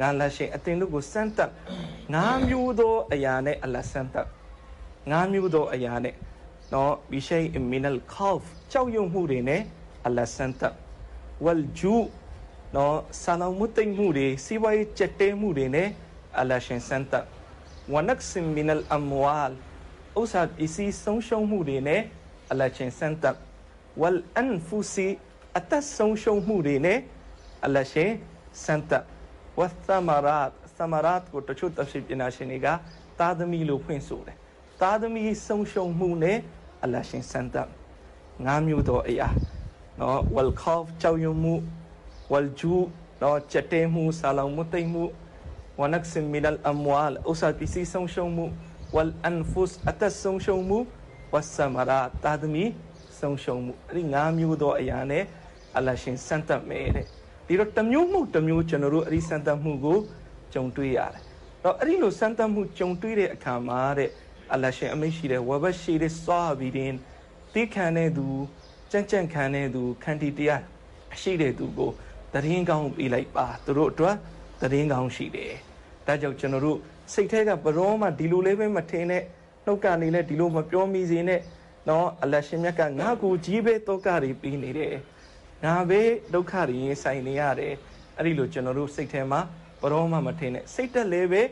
ငါလရှင်အတင်တို့ကိုစမ်းတပ်ငါမျိုးသောအရာနဲ့အလတ်စမ်းတပ်ငါမျိုးသောအရာနဲ့နော်ဘီရှိအမီနလ်ခေါဖ်ကြောက်ရွံ့မှုတွေနဲ့အလတ်စမ်းတပ်ဝလ်ဂျူနော်ဆာလောင်မှုတိတ်မှုတွေစီးပွားရေးကြက်တဲမှုတွေနဲ့အလရှင်စမ်းတပ်ဝနက်ဆင်မီနလ်အမ်ဝါလ်ဥစ္စာပစ္စည်းဆုံးရှုံးမှုတွေနဲ့အလရှင်စမ်းတပ်ဝလ်အန်ဖူစီအသက်ဆုံးရှုံးမှုတွေနဲ့အလရှင်စမ်းတပ်ဝတ်သမရတ်ကိုတချို့တရှိပညာရှင်တွေကသားသမီးလို့ဖွင့်ဆိုတယ်သားသမီးဆုံးရှုံးမှုနဲ့အလရှင်စမ်းတပ်ငါးမျိုးသောအရာနော်ဝလ်ခေါဖ်ကြောက်ရွံ့မှုဝလ်ဂျူနော်ကြက်တဲမှုဆာလောင်မှုတိတ်မှုဝနက်ဆင်မီနလ်အမ်ဝါလ်ဥစ္စာပစ္စည်းဆုံးရှုံးမှုဝလ်အန်ဖုစ်အသက်ဆုံးရှုံးမှုဝတ်သမရတ်သားသမီးဆုံးရှုံးမှုအဲ့ဒီငါးမျိုးသောအရာနဲ့အလရှင်စမ်းတပ်မယ်တဲ့ဒီတော့တစ်မျိုးမှုတစ်မျိုးကျွန်တော်တို့အဲ့ဒီစမ်းတပ်မှုကိုကြုံတွေ့ရတယ်တော့အဲ့ဒီလိုစမ်းတပ်မှုကြုံတွေ့တဲ့အခါမှာတဲ့အလရှင်အမိတ်ရှိတဲ့ဝဘရှိတဲ့စွာဘီဒင်တိခံတဲ့သူကြံ့ကြံ့ခံတဲ့သူခန္တီတရားရှိတဲ့သူကိုတရင်ကောင်းပေးလိုက်ပါသူတို့အတွက်တရင်ကောင်းရှိတယ်ဒါကြောင့်ကျွန်တော်တို့စိတ်ထဲကဘရောမှဒီလိုလေးပဲမထင်နဲ့နှုတ်ကနေလဲဒီလိုမပြောမိစေနဲ့နော်အလရှင်မြတ်ကငါ့ကိုကြီးပဲတောကတွေပြီးနေတယ်ငါပဲဒုက္ခတွေရင်ဆိုင်နေရတယ်အဲ့ဒီလိုကျွန်တော်တို့စိတ်ထဲမှာဘရောမှမထင်နဲ့စိတ်တက်လဲပဲ